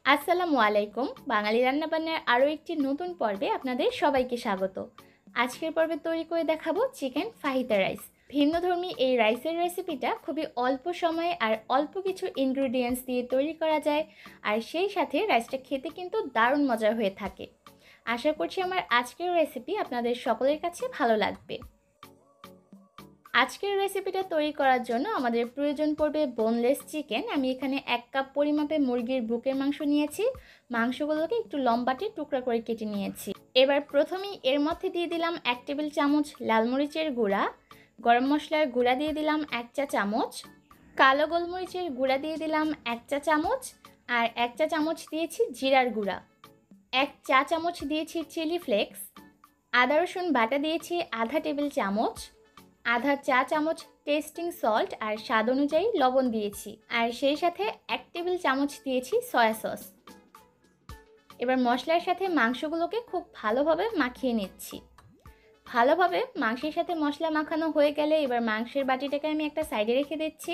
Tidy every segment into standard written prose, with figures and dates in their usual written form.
আসসালামু আলাইকুম। বাঙালি রান্নাবান্নার আরও একটি নতুন পর্বে আপনাদের সবাইকে স্বাগত। আজকের পর্বে তৈরি করে দেখাবো চিকেন ফাহিতা রাইস। ভিন্নধর্মী এই রাইসের রেসিপিটা খুবই অল্প সময়ে আর অল্প কিছু ইনগ্রিডিয়েন্টস দিয়ে তৈরি করা যায়, আর সেই সাথে রাইসটা খেতে কিন্তু দারুণ মজার হয়ে থাকে। আশা করছি আমার আজকের রেসিপি আপনাদের সকলের কাছে ভালো লাগবে। আজকের রেসিপিটা তৈরি করার জন্য আমাদের প্রয়োজন পড়বে বোনলেস চিকেন। আমি এখানে 1 কাপ পরিমাপে মুরগির বুকের মাংস নিয়েছি। মাংসগুলোকে একটু লম্বাটে টুকরা করে কেটে নিয়েছি। এবার প্রথমেই এর মধ্যে দিয়ে দিলাম 1 টেবিল চামচ লাল মরিচের গুঁড়া, গরম মশলার গুঁড়া দিয়ে দিলাম 1 চা চামচ, কালো গোলমরিচের গুঁড়া দিয়ে দিলাম 1 চা চামচ, আর 1 চা চামচ দিয়েছি জিরার গুঁড়া, 1 চা চামচ দিয়েছি চিলি ফ্লেক্স, আদা রসুন বাটা দিয়েছি আধা টেবিল চামচ, আধা চা চামচ টেস্টিং সল্ট আর স্বাদ অনুযায়ী লবণ দিয়েছি, আর সেই সাথে 1 টেবিল চামচ দিয়েছি সয়া সস। এবার মশলার সাথে মাংসগুলোকে খুব ভালোভাবে মাখিয়ে নিচ্ছি। ভালোভাবে মাংসের সাথে মশলা মাখানো হয়ে গেলে এবার মাংসের বাটিটাকে আমি একটা সাইডে রেখে দিচ্ছি।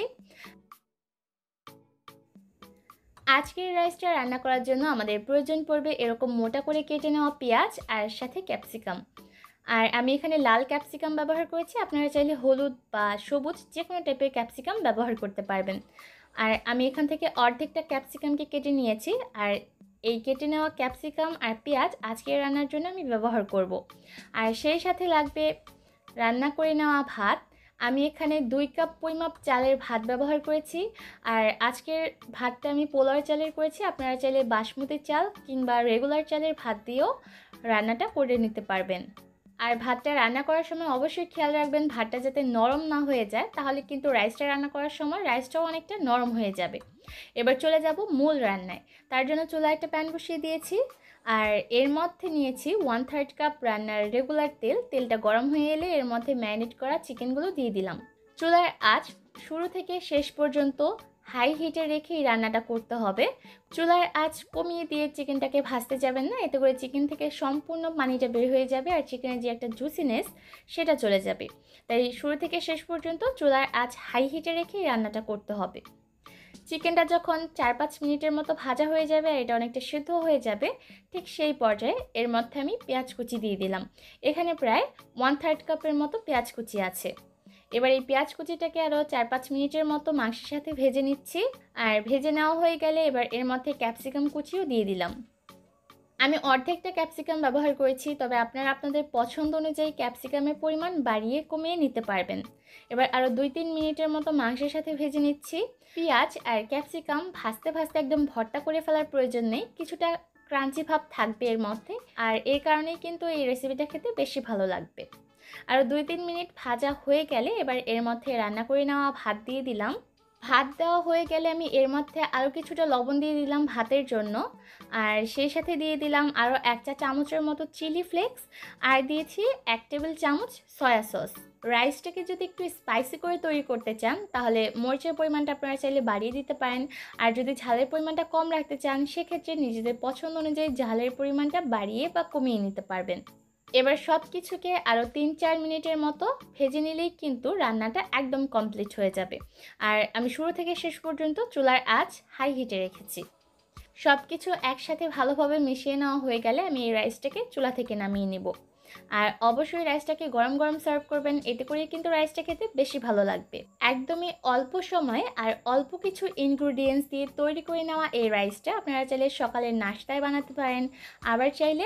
আজকের রাইসটা রান্না করার জন্য আমাদের প্রয়োজন পড়বে এরকম মোটা করে কেটে নেওয়া পেঁয়াজ আর সাথে ক্যাপসিকাম। আর আমি এখানে লাল ক্যাপসিকাম ব্যবহার করেছি, আপনারা চাইলে হলুদ বা সবুজ যে কোনো টাইপের ক্যাপসিকাম ব্যবহার করতে পারবেন। আর আমি এখান থেকে অর্ধেকটা ক্যাপসিকামকে কেটে নিয়েছি, আর এই কেটে নেওয়া ক্যাপসিকাম আর পেঁয়াজ আজকের রান্নার জন্য আমি ব্যবহার করব। আর সেই সাথে লাগবে রান্না করে নেওয়া ভাত। আমি এখানে 2 কাপ পরিমাপ চালের ভাত ব্যবহার করেছি, আর আজকের ভাতটা আমি পোলাও চালের করেছি। আপনারা চাইলে বাসমতি চাল কিংবা রেগুলার চালের ভাত দিয়েও রান্নাটা করে নিতে পারবেন। আর ভাতটা রান্না করার সময় অবশ্যই খেয়াল রাখবেন ভাতটা যাতে নরম না হয়ে যায়, তাহলে কিন্তু রাইসটা রান্না করার সময় রাইসটাও অনেকটা নরম হয়ে যাবে। এবার চলে যাব মূল রান্নায়। তার জন্য চুলায় একটা প্যান বসিয়ে দিয়েছি, আর এর মধ্যে নিয়েছি 1/3 কাপ রান্নার রেগুলার তেল। তেলটা গরম হয়ে এলে এর মধ্যে ম্যারিনেট করা চিকেনগুলো দিয়ে দিলাম। চুলার আঁচ শুরু থেকে শেষ পর্যন্ত হাই হিটে রেখেই রান্নাটা করতে হবে। চুলার আঁচ কমিয়ে দিয়ে চিকেনটাকে ভাজতে যাবেন না, এতে করে চিকেন থেকে সম্পূর্ণ পানিটা বের হয়ে যাবে আর চিকেনের যে একটা জুসিনেস সেটা চলে যাবে। তাই শুরু থেকে শেষ পর্যন্ত চুলার আঁচ হাই হিটে রেখেই রান্নাটা করতে হবে। চিকেনটা যখন 4-5 মিনিটের মতো ভাজা হয়ে যাবে আর এটা অনেকটা সিদ্ধ হয়ে যাবে, ঠিক সেই পর্যায়ে এর মধ্যে আমি পেঁয়াজ কুচি দিয়ে দিলাম। এখানে প্রায় 1/3 কাপের মতো পেঁয়াজ কুচি আছে। এবার এই পেঁয়াজ কুচিটাকে আরও 4-5 মিনিটের মতো মাংসের সাথে ভেজে নিচ্ছি। আর ভেজে নেওয়া হয়ে গেলে এবার এর মধ্যে ক্যাপসিকাম কুচিও দিয়ে দিলাম। আমি অর্ধেকটা ক্যাপসিকাম ব্যবহার করেছি, তবে আপনারা আপনাদের পছন্দ অনুযায়ী ক্যাপসিকামের পরিমাণ বাড়িয়ে কমিয়ে নিতে পারবেন। এবার আরও 2-3 মিনিটের মতো মাংসের সাথে ভেজে নিচ্ছি। পেঁয়াজ আর ক্যাপসিকাম ভাজতে ভাজতে একদম ভর্তা করে ফেলার প্রয়োজন নেই, কিছুটা ক্রাঞ্চি ভাব থাকবে এর মধ্যে, আর এই কারণেই কিন্তু এই রেসিপিটা খেতে বেশি ভালো লাগবে। আরও 2-3 মিনিট ভাজা হয়ে গেলে এবার এর মধ্যে রান্না করে নেওয়া ভাত দিয়ে দিলাম। ভাত দেওয়া হয়ে গেলে আমি এর মধ্যে আরও কিছুটা লবণ দিয়ে দিলাম ভাতের জন্য, আর সেই সাথে দিয়ে দিলাম আরও 1 চা চামচের মতো চিলি ফ্লেক্স, আর দিয়েছি 1 টেবিল চামচ সয়া সস। রাইসটাকে যদি একটু স্পাইসি করে তৈরি করতে চান তাহলে মরিচের পরিমাণটা আপনারা চাইলে বাড়িয়ে দিতে পারেন, আর যদি ঝালের পরিমাণটা কম রাখতে চান সেক্ষেত্রে নিজেদের পছন্দ অনুযায়ী ঝালের পরিমাণটা বাড়িয়ে বা কমিয়ে নিতে পারবেন। এবার সব কিছুকে আরও 3-4 মিনিটের মতো ভেজে নিলেই কিন্তু রান্নাটা একদম কমপ্লিট হয়ে যাবে। আর আমি শুরু থেকে শেষ পর্যন্ত চুলার আঁচ হাই হিটে রেখেছি। সব কিছু একসাথে ভালোভাবে মিশিয়ে নেওয়া হয়ে গেলে আমি এই রাইসটাকে চুলা থেকে নামিয়ে নেব। আর অবশ্যই রাইসটাকে গরম গরম সার্ভ করবেন, এতে করে কিন্তু রাইসটা খেতে বেশি ভালো লাগবে। একদমই অল্প সময়ে আর অল্প কিছু ইনগ্রিডিয়েন্টস দিয়ে তৈরি করে নেওয়া এই রাইসটা আপনারা চাইলে সকালের নাশতায় বানাতে পারেন, আবার চাইলে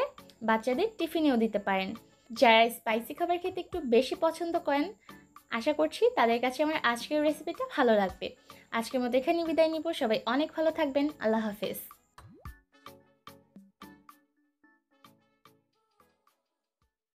বাচ্চাদের টিফিনেও দিতে পারেন। যারা স্পাইসি খাবার খেতে একটু বেশি পছন্দ করেন, আশা করছি তাদের কাছে আমার আজকের রেসিপিটা ভালো লাগবে। আজকের মতো এখানেই বিদায় নিব। সবাই অনেক ভালো থাকবেন। আল্লাহ হাফেজ।